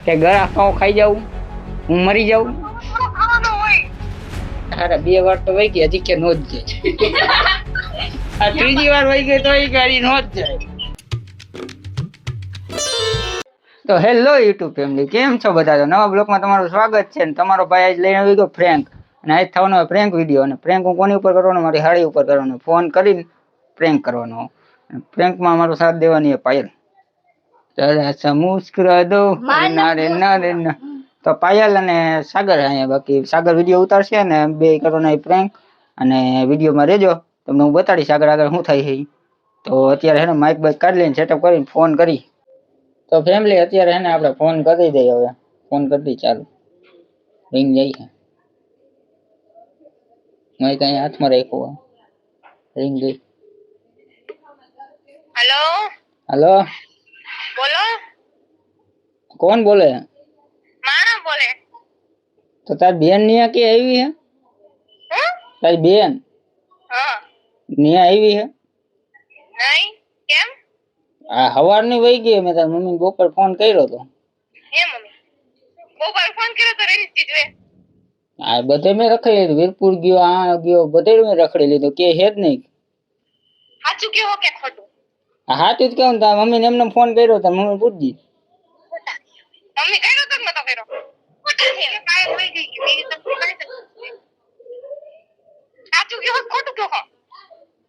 કે ગળા ખાઓ ખાઈ જાઉં હું મરી જાઉં અરે 2 વાર તો વહી ગઈ હજી કે નો જ જાય આ ત્રીજી વાર વહી ગઈ તો એ ગાડી નો જ જાય. તો હેલો યુટ્યુબ ફેમિલી, કેમ છો બધા? તો નવા બ્લોગમાં તમારું સ્વાગત છે. ને તમારો ભાઈ આજ લઈને આવી ગયો ફ્રેન્ક, અને આજ થવાનો પ્રેન્ક વિડીયો. અને પ્રેન્ક હું કોની ઉપર કરવાનો? મારી હાડી ઉપર કરવાનો. ફોન કરીને પ્રેન્ક કરવાનો. પ્રેન્કમાં અમારો સાથ દેવાની પાયલ. જરા સા મુસ્કરા દો ના રે ના રે ના. તો પાયલ અને સાગર અહીંયા, બાકી સાગર વિડીયો ઉતારશે ને બે કરવાના પ્રેન્ક. અને વિડીયોમાં રહેજો, તમને હું બતાડીશ સાગર આગળ શું થાય છે. તો અત્યારે હે ને માઇક બાઇક કાઢી લઈને સેટઅપ કરીને ફોન કરી. તો ફેમિલી અત્યારે હે ને આપણે ફોન કરી દઈએ. હવે ફોન કરી દઈએ, ચાલુ રિંગ જાય છે. મેં કઈ હાથમાં રાખ્યો, રિંગ ગઈ. हेलो हेलो, बोलो. कौन बोले? माँ बोले. तो तार बहन निया के आई है? तारी बहन हाँ निया आई है? नहीं केम आ हवार ની વઈ ગઈ. મેં તાર મમ્મી બપોર ફોન કર્યો તો. ये मम्मी मोबाइल फोन करे तो रेडी चीज वे આ બધે મેં રખડી લીધું. વીરપુર ગયો, આ ગયો, બધે મેં રખડી લીધું. કે હે જ નહીં. हाचू के हो के खोटू આ હાચું જ કેવું. તાર મમ્મીને એમને ફોન કર્યો તો મમ્મી પૂછજી. मम्मी करो तो मत करो खोटा है काय होई गई कि मेरी सब काय हाचू के हो खोटू के हो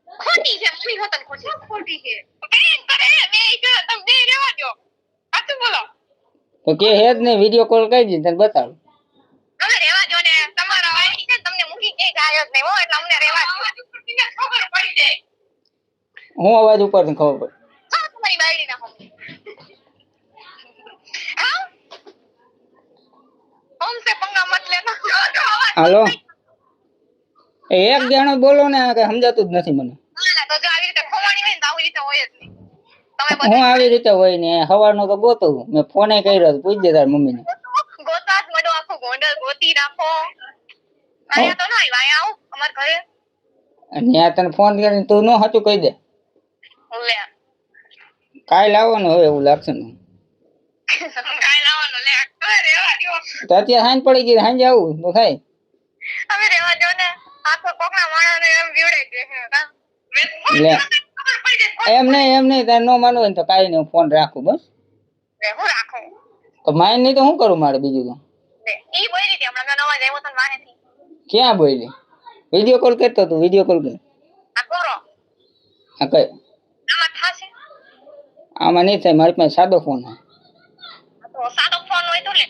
खोटी है मम्मी हो तन खोटी खोटी है बेन करे मैं इधर तुम दे रेवा दो हाचू बोलो તો કે હે જ નહીં. વિડીયો કોલ કરી દી તને બતાવું. અમને રેવા દો ને તમારો વાઈ છે તમને મૂકી કે જાય જ નહીં હો એટલે અમને રેવા દો ખબર પડી જાય હું અવાજ ઉપરથી ખબર પડે. હા તમારી બાયડી ના હમ હા हमसे पंगा मत लेना હાલો, એક જણો બોલો ને, કઈ સમજાતું જ નથી મને. ના તો જો આવી રીતે ખોવાણી હોય ને તો આવી રીતે હોય જ નહીં તમે હું આવી રીતે હોય ને સવારનો તો ગોતું. મેં ફોને કર્યો, પૂછજે તાર મમ્મીને. ગોતાસ મડો આખો ગોંડલ ગોતી રાખો આયા તો ના આવ્યા આવું અમાર ઘરે ત્યાં તને ફોન કરીને તું નો સાચું કહી દે. લે કાલ આવવાનું હવે એવું લાગશે ને. કાઈ લાવવાનો લે હવે રેવા દો તો અત્યારે સાંજ પડી ગઈ, સાંજે આવું તો થાય. હવે રેવા દો ને આખો કોકના માણાને એમ બીવડાઈ દે છે કા લે ખબર પડી જાય એમ નહીં તારે નો માનવું હોય ને તો કાંઈ નહીં, ફોન રાખું બસ. લે હું રાખો તો માઇન નહીં તો શું કરું મારે બીજું તો? લે ઈ બોલી હતી હમણાં નવા જ આવ્યો તો વાહેથી ક્યાં બોલી? વિડીયો કોલ કરતો તું, વિડીયો કોલ કર. આ કરો હા કઈ આમાં થાશે આમાં નહીં થાય, મારી પાસે સાદો ફોન છે. તો સાદો ફોન હોય તો લે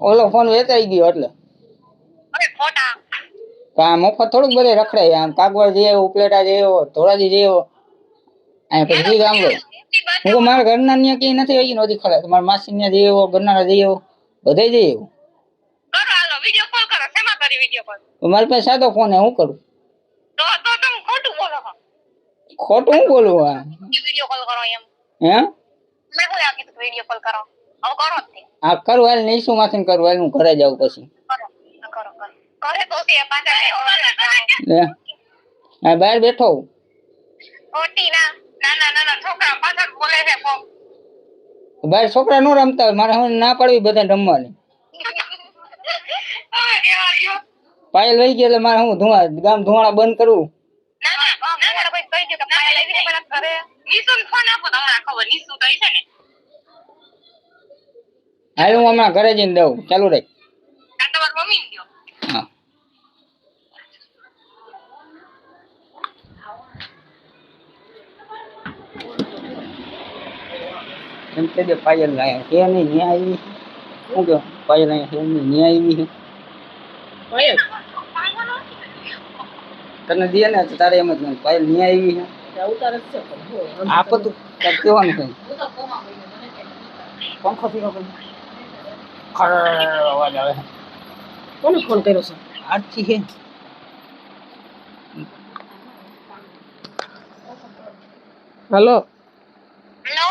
ઓલો ફોન વેચાઈ ગયો એટલે. હવે ખોટા તો આ મફત થોડુંક બધે રખડાય. આમ કાગવાડ જઈ આવ્યો, ઉપલેટા જઈ આવ્યો, ધોરાજી જઈ આવ્યો, અહીંયા પછી ગામ ગયો. હું મારા ઘરના ત્યાં ક્યાંય નથી આવી નહોતી ખડા. મારા માસી ત્યાં જઈ આવ્યો, ગરનારા જઈ આવ્યો, બધે જઈ આવ્યો. કરો હાલો વિડિયો કોલ કરો શેમાં કરી વિડિયો કોલ તો મારી પાસે સાદો ફોન છે, હું કરું? તો તમે ખોટું બોલો છો ખોટું હું બોલું? આ વિડિયો કોલ કરો એમ હે મેં હું આ કીધું વિડિયો કોલ કરો હવે કરો જ તે આ કરું હાલ નહીં, શું માથે કરું હાલ, હું ઘરે જાઉં પછી. કરો કરે તો તે પાછા લે આ બહાર બેઠો હું. ખોટી ના નાના છોકરા પાછળ બોલે છે કોક બહાર છોકરા નો રમતા હોય, મારે હવે ના પાડવી બધા રમવાની. હવે કેવા ગયો પાયલ વહી ગઈ એટલે મારે હું ગામ ધુવાણા બંધ કરવું. ના કોઈ કહી દે કે પાયલ આવી રીતે મને ઘરે નીસુન ફોન આપો તો હમણાં ખબર નીસુ કહી છે ને હાલ હું હમણાં ઘરે જઈને દઉં, ચાલુ રાખ. આ તમાર મમ્મી ને દયો હા એમ કહી દે પાયલ લાયા કે નહીં, ન્યા આવી. શું કહો પાયલ અહીંયા છે નહીં, ન્યા આવી છે પાયલ. તને દે ને તો તારે એમ જ નહીં, પાયલ ન્યા આવી છે. આપ તું તાર કહેવાનું કઈ પંખો પીરો કઈ ખર અવાજ આવે. કોને ફોન કર્યો છે? આજથી છે. हेलो હેલો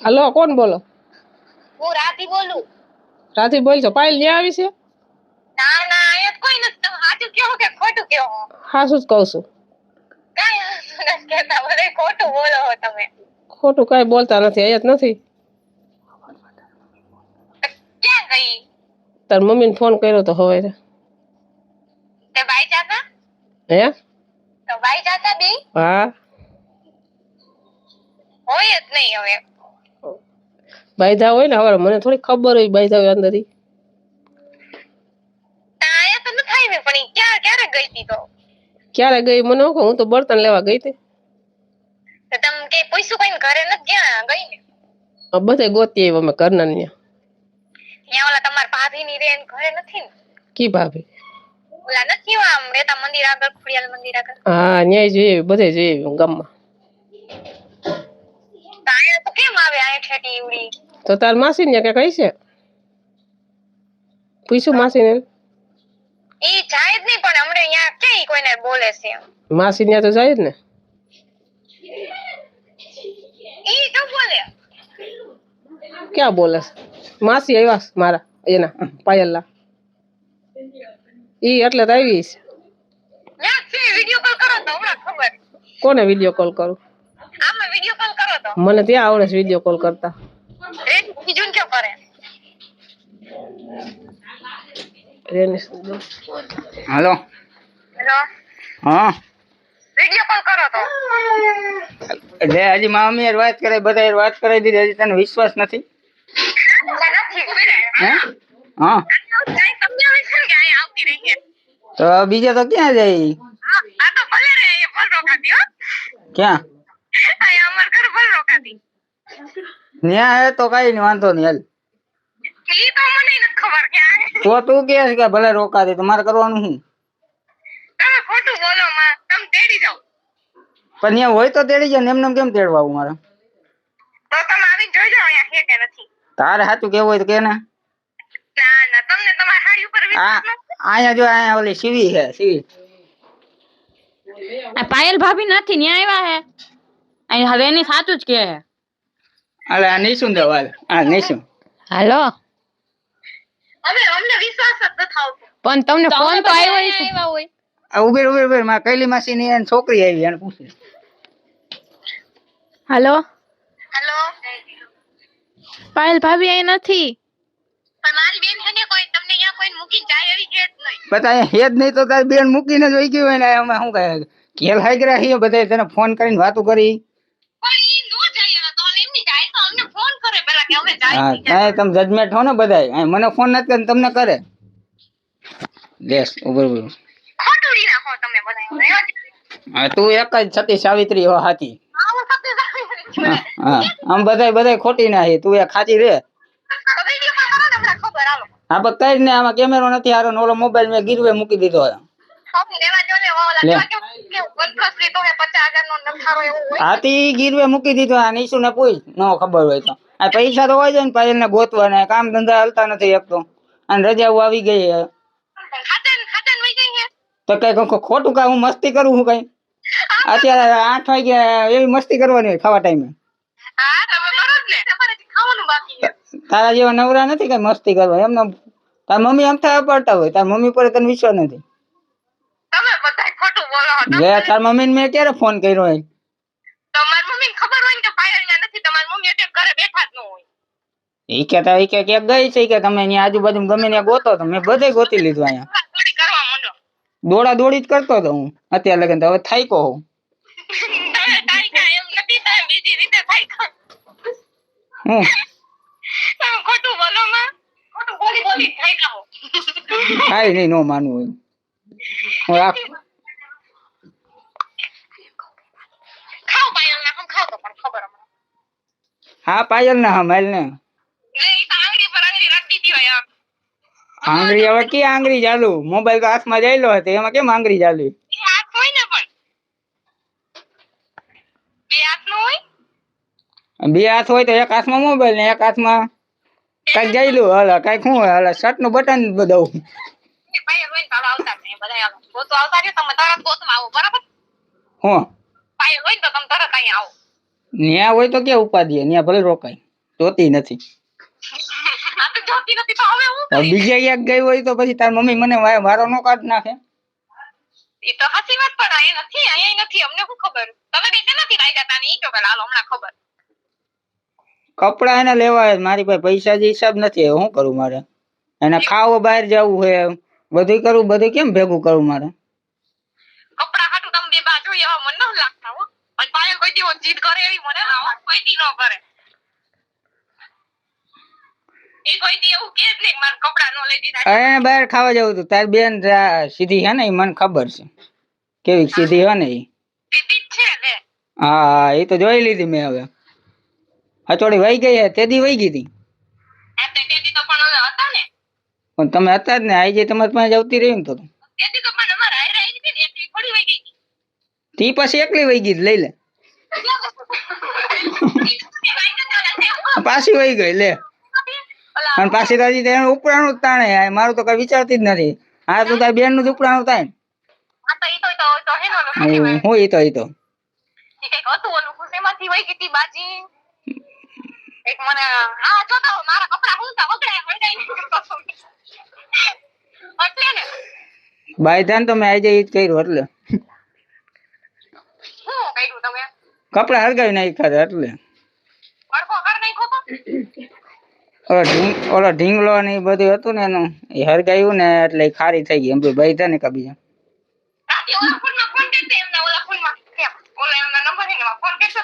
हेलो कौन बोलो? હું રાધી બોલું राधी बोल छो? पायल न्या आवी छे? ના અહીંયા કોઈ નથી તમે સાચું કહો કે ખોટું કહો हासु ज कहूं छुं. કાઈ નથી કહેતા ભલે ખોટું બોલો છો તમે ખોટું કાંઈ બોલતા નથી, અહીંયા જ નથી. ગઈ તાર મમ્મીને ફોન કર્યો તો હવે તે બાઈ જાતા હે તો બાઈ જાતા બે હા હોય જ નહીં હવે બાયધા હોય ને હવે મને થોડી ખબર હોય બાયધા હોય અંદર આયા તો ન થાય ને પણ ઈ ક્યારે ગઈ હતી તો ક્યારે ગઈ મને શું ખબર, હું તો બર્તન લેવા ગઈ હતી તમે કે પૂછ્યું કઈ ઘરે નથી ગયા ગઈ ને બધે ગોતી આવી અમે ઘરના ને ત્યાં ઓલા તમારા ભાભી ની રેન ઘરે નથી ને કી ભાભી ઓલા નથી આમ રેતા મંદિર આગળ ખુડિયાલ મંદિર આગળ હા ન્યાય જોઈએ બધે જોઈએ ગામમાં તો આયા તો કેમ આવે આયા ઠેટી ઉડી તો તાર માસી ને કે કઈ છે પૂછ્યું માસી ને ઈ જાય જ નહીં પણ હમણે અહીંયા ક્યાં કોઈને બોલે છે માસી ને તો જાય જ ને ઈ તો બોલે ક્યાં બોલે માસી આવ્યા છે મારા એના પાયલના ઈ એટલે તો આવી છે ના છે વિડિયો કોલ કરો તો હમણાં ખબર કોને વિડીયો કોલ કરું આમાં વિડિયો કોલ કરો તો મને ત્યાં આવડે છે વિડીયો કોલ કરતા રેન બીજું ક્યાં કરે રેની હાલો હેલો હા વિડિયો કોલ કરો તો એટલે હજી મારા મમ્મી વાત કરે બધા વાત કરાવી દીધી હજી તને વિશ્વાસ નથી નથી કરે હે હા કાઈ તમને આવે છે કે આયા આવતી રહી છે તો બીજા તો ક્યાં જાય આ તો ભલે રે એ ભલ રોકાતી હો ક્યાં આયા અમાર ઘર ભલ રોકાતી ન્યા હે તો કઈ નહીં વાંધો નહીં હાલ ઈ તો મને નથી ખબર ક્યાં તો તું કે છે કે ભલે રોકાતી તો મારે કરવાનું શું તમે ખોટું બોલો માં તમે તેડી જાઓ પણ ત્યાં હોય તો તેડી જાય ને એમને કેમ તેડવા આવું મારે તો તમે આવીને જોઈ જાઓ અહીંયા છે કે નથી તારે સાચું કેવું હોય તો કે ને ના ના તમને તમારી હાડી ઉપર વિશ્વાસ નથી અહીંયા જો અહીંયા ઓલી સીવી છે સીવી આ પાયલ ભાભી નથી ન્યા આવ્યા હે અહીં હવે એની સાચું જ કે હે અલે આ નીસું દે વાલ આ નીસું હાલો હવે અમને વિશ્વાસ જ નથી આવતો પણ તમને ફોન તો આવ્યો છે આ ઉભેર ઉભેર ઉભેર માં કૈલી માસી ની એને છોકરી આવી એને પૂછે હાલો હેલો પાયલ ભાભી અહીં નથી પણ મારી બેન છે ને કોઈ તમને અહીંયા કોઈ મૂકીને જાય એવી છે જ નહીં બધા અહીંયા હેજ નહીં તો તારી બેન મૂકીને જ વહી ગઈ હોય ને અમે શું કહે ઘેર હાઈ ગયા છીએ બધા તને ફોન કરીને વાતો કરી પણ ઈ નો જાય એના તો એમની જાય તો અમને ફોન કરે પેલા કે અમે જાય હા ત્યાં તમે જજમેન્ટ હો ને બધા મને ફોન નથી કરે તમને કરે લેસ ઉભર ઉભર ખોટું રી નાખો તમે બધા હા તું એક જ સતી સાવિત્રી હો હાથી આવું સત્ય જાય હા આમ બધા ખોટી ના છે તું એ ખાતી રે તો વિડિયો કોલ કરો ને હમણાં ખબર હાલો હા પણ કઈ ને આમાં કેમેરો નથી હારો ને ઓલો મોબાઈલ મેં ગીરવે મૂકી દીધો છે તમે લેવા જો ને ઓલા લે. કે વનપ્લસ લીધો હે 50,000 નો નખારો એવો હોય હાથી ગીરવે મૂકી દીધો આ નીસુ ને પૂછ ન ખબર હોય તો આ પૈસા તો હોય છે ને પાયલ ને ગોતવાના કામ ધંધા હાલતા નથી એક તો અને રજાઓ આવી ગઈ છે ખાતન વઈ ગઈ હે તો કઈ ખોટું કા હું મસ્તી કરું હું કઈ અત્યારે 8 વાગ્યા એવી મસ્તી કરવાની હોય ખાવા ટાઈમે હા તમે કરો જ ને તમારે હજી ખાવાનું બાકી છે તારા જેવા નવરા નથી કઈ મસ્તી કરવા એમને તાર મમ્મી એમ થાય પડતા હોય તાર મમ્મી પર તને વિશ્વાસ નથી તમે બધાય ખોટું બોલો છો લે તાર મમ્મી ને મેં ક્યારે ફોન કર્યો હોય તમારી મમ્મીને ખબર હોય ને કે પાયલ અહીંયા નથી તમારી મમ્મી અત્યારે ઘરે બેઠા જ ન હોય ઈ કે ક્યાંક ગઈ છે કે તમે અહીંયા આજુબાજુ ગમે ત્યાં ગોતો તો મેં બધે ગોતી લીધું અહીંયા થોડી કરવા માંડો દોડા દોડી જ કરતો હતો હું અત્યારે લગન તો હવે થાયકો હોઉં તમે તારીખા એમ નથી તમે બીજી રીતે થાય હું તમે ખોટું બોલો માં ખોટું બોલી થાય કાઓ કાંઈ નહીં નો માનવું હોય હું ખાઓ પાયલ ના હમ ખાઓ તો પણ ખબર હમણાં હા પાયલ ને હા માલ ને લે ઈ તો આંગળી પર આંગળી રાખી દીધી હોય આમ આંગળી હવે કે આંગળી ચાલુ મોબાઈલ તો હાથમાં જાયલો હતો એમાં કેમ આંગળી ચાલુ એ હાથ હોય ને પણ બે હાથ નો હોય બે હાથ હોય તો એક હાથમાં મોબાઈલ ને એક હાથમાં કઈક જાયલું હલે કઈક શું હોય હલે શર્ટ નું બટન દઉં એ પાયલ હોય ને તારા આવતા ને બધા આવો ગોતો આવતા રહ્યો તમે તરત ગોતમાં આવો બરાબર હું પાયલ હોય ને તો તમે તરત અહીંયા આવો ન્યા હોય તો ક્યાં ઉપાધિ ન્યા ભલે રોકાય જોતી નથી આ તો જોતી નથી તો હવે હું હવે બીજા એક ગઈ હોય તો પછી તાર મમ્મી મને વારો નો કાઢ નાખે એ તો હાચી વાત પણ અહીંયા નથી અહીંયા નથી અમને શું ખબર તમે બે કેનાથી લાગ્યા તા ને ઈ કયો પેલા હાલો હમણાં ખબર કપડા એને લેવા મારી પાસે પૈસા જે હિસાબ નથી હવે શું કરું મારે એને ખાવું બહાર જવું છે બધું કરવું બધું કેમ ભેગું કરવું મારે કપડા હાટું તમે બે બાજુ એવા મને ન લાગતા હો અને પાયલ કોઈ દી જીદ કરે એવી મને કોઈ દી ન કરે એ કોઈ દી એવું કે જ નહીં મારા કપડા નો લઈ દીધા એને બહાર ખાવા જવું હતું તારી બેન સીધી છે ને એ મને ખબર છે કેવી સીધી છે ને એ સીધી જ છે ને હા એ તો જોઈ લીધી મેં હવે હચોડી વહી ગઈ હે તેદી વહી ગઈ હતી તે તેથી તો પણ હવે હતા ને પણ તમે હતા જ ને આઈ જે તમારી પાસે આવતી રહી ને તો તેથી તો પણ અમારે હારે આવી હતી ને એટલી થોડી વહી ગઈ તી પછી એકલી વહી ગઈ લઈ લે પાછી વહી ગઈ લે અને પાછી તો હજી એનું ઉપરાણું જ તાણે મારું તો કઈ વિચારતી જ નથી હા તો તારી બેન નું જ ઉપરાણું થાય ને હા તો ઈ તો હેનો નો ખુશી માં હું ઈ તો ઈ કઈક હતું ઓલું ખુશીમાંથી વહી ગઈ હતી બાજી એક મને હા જો તો મારા કપડા હું તો વગડાય વગડાય એટલે ને બાય ધ્યાન તો મેં આઈ જાય ઈ જ કર્યું એટલે શું કર્યું તમે કપડા હરગાવી નાખ્યા હતા એટલે અડકો કર નાખ્યો તો ઓલો ઢીંગલો ને એ બધું હતું ને એનું એ હરગાયું ને એટલે ઈ ખારી થઈ ગઈ એમ ભાઈ થાય ને કા બીજા રાતે ઓલા ફોનમાં ફોન કરતે એમના ઓલા ફોનમાં કેમ ઓલા એમના નંબર હે ને ફોન કરતો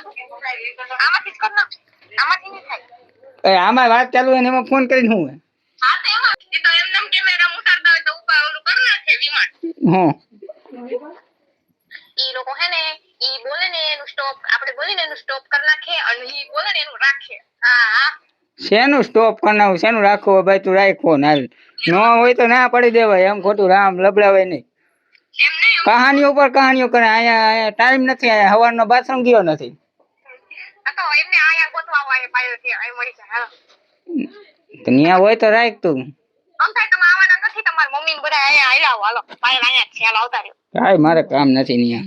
આમાંથી જ કર ના આમાંથી નહીં થાય આમાં વાત ચાલુ હોય ને એમાં ફોન કરીને હું હા તો એમાં ઈ તો એમ નમ કેમેરા ઉતારતા હોય તો ઉપર ઓલું કર નાખે વિમાન હું ઈ લોકો હે ને ઈ બોલે ને એનું સ્ટોપ આપણે બોલી ને એનું સ્ટોપ કર નાખે અને ઈ બોલે ને એનું રાખે હા હા શેનું સ્ટોપ કરનાવું શેનું રાખવું ભાઈ તું રાખો ના નો હોય તો ના પડી દેવાય એમ ખોટું રામ લબડાવાય નહીં એમ નહીં કહાનીઓ પર કહાનીઓ કરે અહીંયા ટાઈમ નથી અહીંયા હવારનો બાથરૂમ ગયો નથી આ તો એમને આયા ગોતવા આવે પાયો છે આ મળી જાય હા તો ન્યા હોય તો રાખ તું આમ થાય તમે આવવાના નથી તમાર મમ્મી ને બધા આયા આયલા હાલો પાયો આયા છે હાલો આવતા રહ્યો કાંઈ મારે કામ નથી ન્યા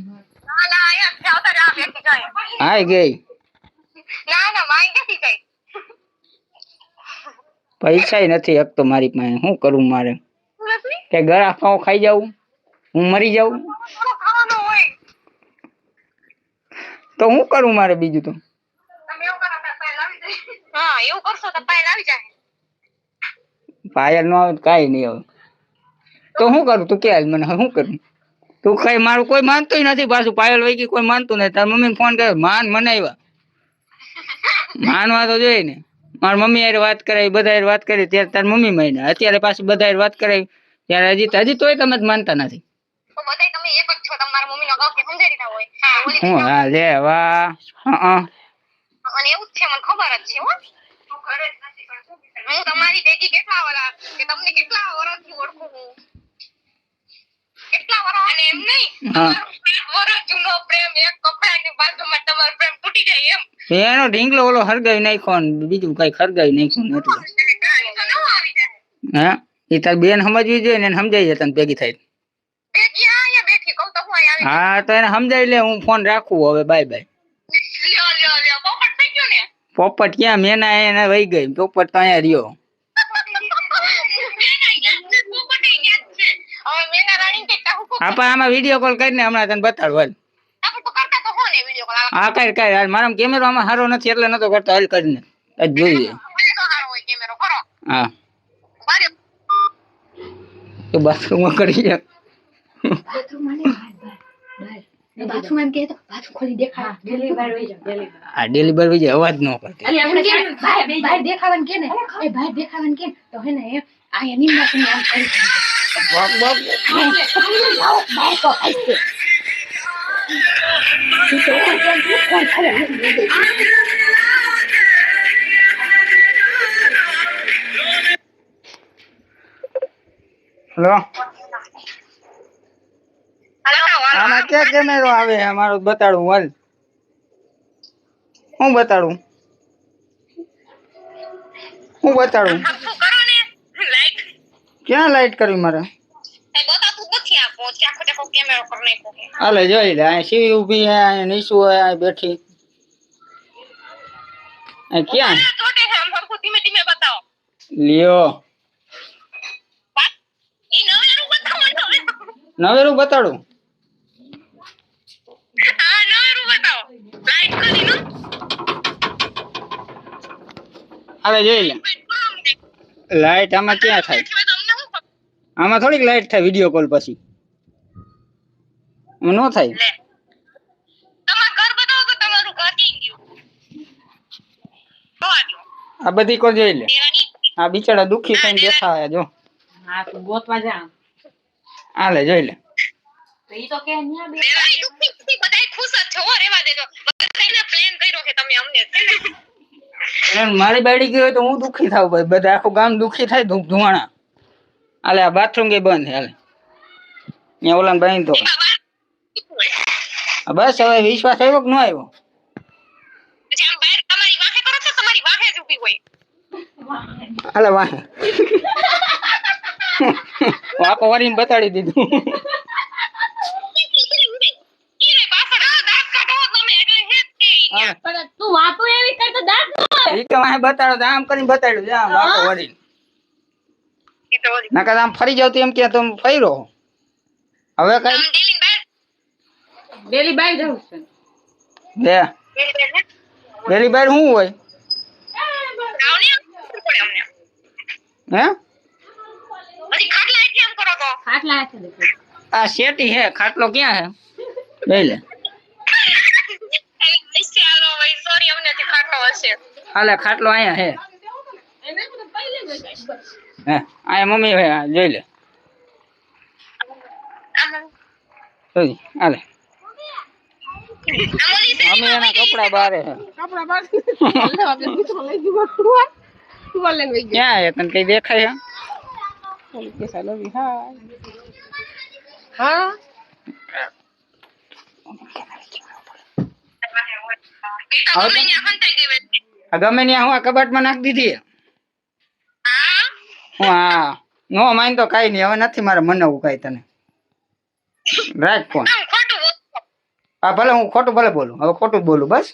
ના આયા છે આવતા રહ્યો આ બેઠી જાય હાય ગઈ ના માઈ ક્યાંથી જાય પૈસા નથી એક તો મારી પાસે શું કરું મારે નથી કે ગળા ફાવ ખાઈ જાઉં હું મરી જાઉં થોડો ખાવાનો હોય તો હું કરું મારે બીજું તો તમે એવું કરો તો પાયલ આવી જાય હા એવું કરશો તો પાયલ આવી જાય પાયલ નો આવે તો કાંઈ નહીં હવે તો શું કરું તું કે મને શું કરું તું કઈ મારું કોઈ માનતું નથી પાછું પાયલ વહી ગઈ કોઈ માનતું નથી તાર મમ્મીને ફોન કર્યો માન મનાવ્યા માનવા તો જોઈએ ને મારી મમ્મી યાર વાત કરાવી બધા યાર વાત કરી ત્યારે તાર મમ્મી માન્યા અત્યારે પાછી બધા યાર વાત કરાવી ત્યારે હજી તોય તમે જ માનતા નથી તો બધાય તમે એક જ છો તમારા મમ્મીનો કહો કે સમજાઈ દીધા હોય ઓલી હું હા લે વાહ હા અને એવું જ છે મને ખબર જ છે હો હું તમારી ભેગી કેટલા વરા કે તમને કેટલા વરસથી ઓળખું હું કેટલા વરસ અને એમ નહીં હા વરસ જૂનો પ્રેમ એક કપડાની બાજુમાં તમારો પ્રેમ તૂટી જાય એમ એનો ઢીંગલો ઓલો હરગાવી નાખ્યો ને બીજું કઈ હરગાવી નાખ્યું ને એટલે કહાની તો ન આવી જાય હા એ તાર બેન સમજવી જોઈએ ને એને સમજાઈ જાય તને ભેગી થાય ભેગી અહીંયા બેઠી કહું તો હું અહીંયા હા તો એને સમજાવી લે હું ફોન રાખું હવે બાય બાય આવી લ્યો પોપટ થઈ ગયો ને પોપટ ક્યાં મેના એને વહી ગઈ પોપટ તો અહીંયા રહ્યો આપણે આમાં વિડીયો કોલ કરીને હમણાં તને બતાડું હાલ હા કર હાલ મારા કેમેરો આમાં સારો નથી એટલે નતો કરતો હાલ કરીને જ જોઈએ હા તો બાથરૂમમાં કરી જાય આ ડિલિવર વહી જાય અવાજ ન કરતી હેલો આમાં ક્યાં કેમેરો આવે અમારું બતાડું હાલ હું બતાડું ક્યાં લાઈટ કરવી મારે હાલે જોઈ લે અહીં સીવી ઉભી હે અહીં નીસુ હે અહીં બેઠી અહીં ક્યાં લ્યો નવેરું બતાડું હાલે જોઈ લે લાઈટ આમાં ક્યાં થાય? સિવાય તો અમને શું ખબર? આમાં થોડીક લાઈટ થાય વિડીયો કોલ પછી. નો થાય. લે તમારું ઘર બતાવો તો તમારું ઘર ક્યાં ગયું? જોવા દ્યો. આ બધી કોણ જોઈ લે? દેવાની આ બિચારા દુખી થઈને બેઠા હે જો. હા તું ગોતવા જા આ લે જોઈ લે. તો ઈ તો કે ન્યા બે દેવાની દુખી નથી, બધાય ખુશ જ છો, રેવા દેજો. બધાયને પ્લાન કર્યો કે તમે અમને છે ને. અને મારી બાયડી ગઈ હોય તો હું દુખી થાવ ભાઈ. બધા આખું ગામ દુખી થાય ધુવાણા. આલે આ બાથરૂમ કે બંધ હે હાલે. ત્યાં ઓલાને બાંધી તો. એમાં વાત હોય. આ બસ હવે વિશ્વાસ આવ્યો કે ન આવ્યો? પછી આમ બહાર તમારી વાહે કરો છો, તમારી વાહે જ ઊભી હોય. હાલે વાહે. વાકો વારીને બતાડી દીધું. ઈને પાછળ દાંત કાઢો તમે એટલે હે જ તે ઈ. હા. પણ તું વાતો એવી કરતો દાંત ન આવે. ઈ કે વાહે બતાડો તો આમ કરીને બતાડ્યું છે આમ વાકો વારીને. ઈ તો ઓલી. નકર આમ ફરી જાવ તો એમ કે તમે ફર્યો. હવે કઈ આમ ડેલીને બહાર ડેલી બાઈ જવું છે લે ડેલી ને પેલી બાર શું હોય આવને પડે અમને. હે? હજી ખાટલા એટલે એમ કરો તો. ખાટલા હાથે દેખો આ શેટી હે, ખાટલો ક્યાં હે? લઈ લે. પૈસે આલો ભાઈ, સોરી અમને થી ખાટલો હશે. હાલે ખાટલો અહીંયા હે. એને તો પહેલે જ બસ હે અહીંયા મમ્મી હે આ જોઈ લે. જોઈ હાલે. આમ ઓલી છે મમ્મી એના કપડા બારે હે. કપડા બાર આપણે મિત્રો લઈ ગયો તું લઈને વઈ ગયા ક્યાં હે તને કઈ દેખાય હે? ઓલી કેસા લવી હા હા ઈ તો ગમે ત્યાં હંતાઈ ગઈ વેચ. આ ગમે ત્યાં હું આ કબાટમાં નાખી દીધી હે. હા હું હા નો માન તો કઈ નહીં. હવે નથી મારે મનાવવું કઈ તને. રાખ ફોન. આમ ખોટું બોલતો. હા ભલે હું ખોટું ભલે બોલું. હવે ખોટું જ બોલું બસ.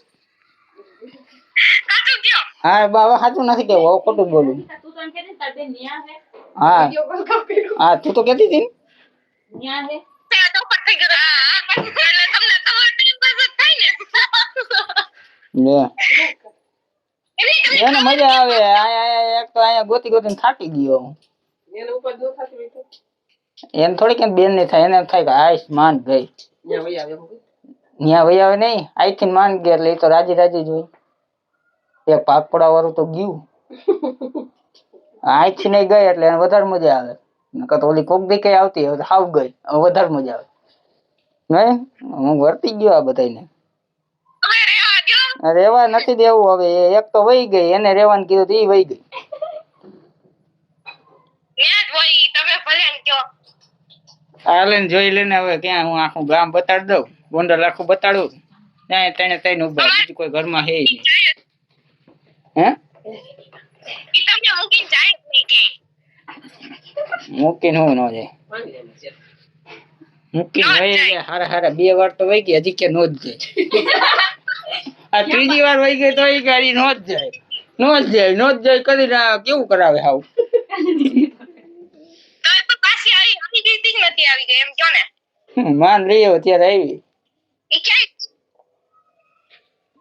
સાચું કયો. હા હવે સાચું નથી કેવું. હવે ખોટું જ બોલું. તું તો એમ કે તાર બે ન્યા હે હા હા તું તો કહેતી હતી ને. ન્યા હે તે આ ચોપટ થઈ ગયો. હા એટલે તમને તમારો ટાઈમ પાસ જ થાય ને. લે એમની તમે એને મજા આવે. આયા એક તો અહીંયા ગોતી ગોતીને થાકી ગયો હું. એને ઉપર જો થાતી હોય તો એને થોડીક એમ બેન ને થાય. એને એમ થાય કે આઈશ માંડ ગઈ. ત્યાં વઈ આવે ત્યાં વહી આવે નહીં. અહીંથી માંડ ગયા એટલે એ તો રાજી રાજી જ હોય. એક પાકપડા વાળું તો ગયું. અહીંથી નહીં ગઈ એટલે એને વધારે મજા આવે. નકર તો ઓલી કોક દી કઈ આવતી હવે તો હાવ ગઈ. હવે વધારે મજા આવે. નહીં હું વર્તી ગયો આ બધાને. હવે રેવા દ્યો. રેવા નથી દેવું હવે. એક તો વહી ગઈ. એને રેવાનું કીધું તો ઈ વહી ગઈ. ન્યા જ હોય ઈ, તમે ભલે ને કયો. હાલે ને જોઈ લેને હવે ક્યાં હું આખું ગામ બતાડી દઉં. ગોંડલ આખું બતાડું. ત્યાં તેને તઈને ઉભા. બીજું કોઈ ઘરમાં હે નહીં. હે ઈ તમને મૂકીને જાય જ નહીં ક્યાંય. મૂકીને હું ન જાય. મૂકીને વહી જાય. હારા હારા 2 વાર તો વહી ગઈ. હજી કે નો જ જાય. આ ત્રીજી વાર વહી ગઈ તો એ ગાડી નો જ જાય. નો જ જાય કરીને આ કેવું કરાવે હાવ. તો એ તો પાછી આવી ગઈ જ નથી આવી ગઈ એમ કયો ને. માન લઈ આવ્યો ત્યારે આવી. ઈ ક્યાંય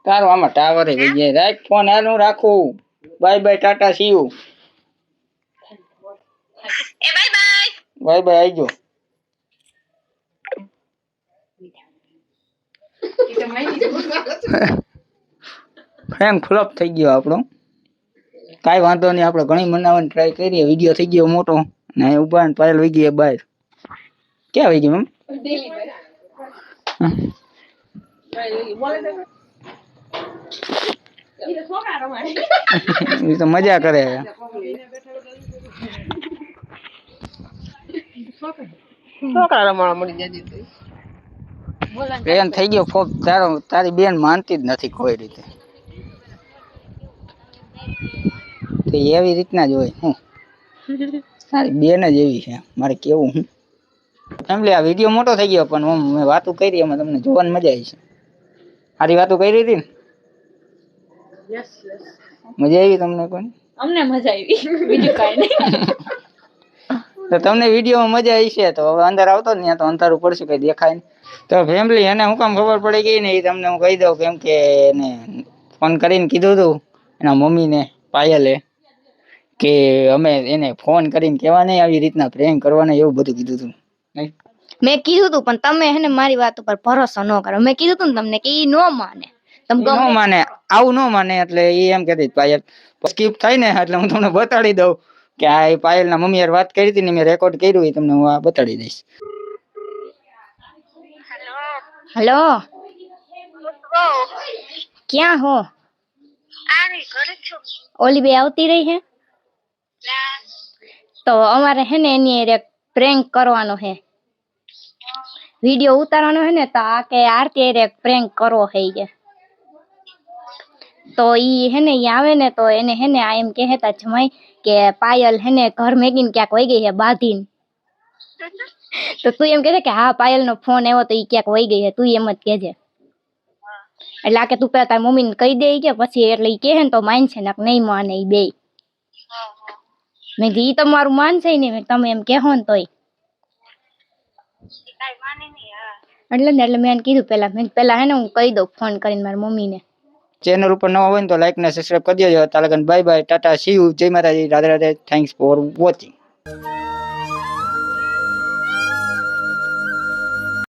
તારું આમાં ટાવર વહી જાય. રાખ ફોન હાલું રાખું. By bye tata see you. A bye bye. Bye bye આવજો. ફ્રેન્ક ફ્લોપ થઈ ગયો આપણો. કાંઈ વાંધો નહીં. આપણે ઘણી મનાવવાની ટ્રાય કરીએ. વિડીયો થઈ ગયો મોટો ને ઉભા ને પાયલ વહી ગઈ બહાર. ક્યાં વહી ગઈ મેમ? ડેલી બોલે છે એ તો છોકરા રમાડે એ તો મજા કરે. છોકરા રમાડવા મળી જાય દીધી બેન થઈ ગયો ફોપ. તારી બેન માનતી જ નથી કોઈ રીતે. તો એવી રીતના જ હોય. હું તારી બેન જ એવી છે. મારે કેવું હું ફેમિલી. આ વિડીયો મોટો થઈ ગયો પણ હું મેં વાતો કરી એમાં તમને જોવાની મજા આવી છે. સારી વાતો કરી હતી ને. યસ યસ મજા આવી તમને કોઈ? અમને મજા આવી બીજું કાંઈ નહીં તો તમને વિડીયોમાં મજા આવી છે તો હવે અંદર આવતો ને ત્યાં તો અંધારું પડશે કઈ દેખાય નહીં. તો ફેમિલી એને હું કામ ખબર પડી ગઈ ને એ તમને હું કહી દઉં. કેમ કે એને ફોન કરીને કીધું હતું એના મમ્મીને પાયલે કે અમે એને ફોન કરીને કહેવા નહીં આવી રીતના પ્રેન્ક કરવાના એવું બધું કીધું હતું નહીં? મેં કીધું તું પણ તમે હે ને મારી વાત ઉપર ભરોસો ન કરો. મેં કીધું તું ને તમને કે ઈ નો માને. તમે ઈ નો માને, આવું નો માને એટલે ઈ એમ કહેતી હતી, પાયલ સ્કીપ થાય ને એટલે હું તમને બતાડી દઉં કે આ એ પાયલના મમ્મી યાર વાત કરી હતી ને મેં રેકોર્ડ કર્યું, એ તમને હું આ બતાડી દઈશ. હલો ઓ ક્યાં હો? આવી ઘરે છું ઓલી બે આવતી રહી હે ના તો અમારે હે ને એની હારે પ્રેન્ક કરવાનો હે, વિડિયો ઉતારવાનો હે ને તો આ કે આરતી હારે પ્રેન્ક કરવો હે ઈ કે. તો ઈ હે ને ઈ આવે ને તો એને હે ને આ એમ કહેતા જમાઈ કે પાયલ હે ને ઘર મેગીને ક્યાંક વઈ ગઈ હે બાંધીને. તો તું એમ કહે કે હા પાયલ નો ફોન આવ્યો તો ઈ ક્યાંક વઈ ગઈ હે, તું એમ જ કહેજે. એટલે આ કે તું પેલા તારી મમ્મીને કહી દે ઈ કે પછી એટલે ઈ કહે ને તો માનશે ને નહીં માને ઈ બેય. મેં કીધું ઈ તમારું માનશે ને, મેં કીધું તમે એમ કહેવો ને તોય. કાઈ માને નહીં હા એટલે ને એટલે મેં એને કીધું પેલા હે ને હું કહી દઉં ફોન કરીને મારી મમ્મીને. ચેનલ ઉપર નવા હોય ને તો લાઈક ને સબસ્ક્રાઇબ કરી દેજો. તાલગન bye bye, tata, see you, જય માતાજી, Radhe Radhe, thanks for watching.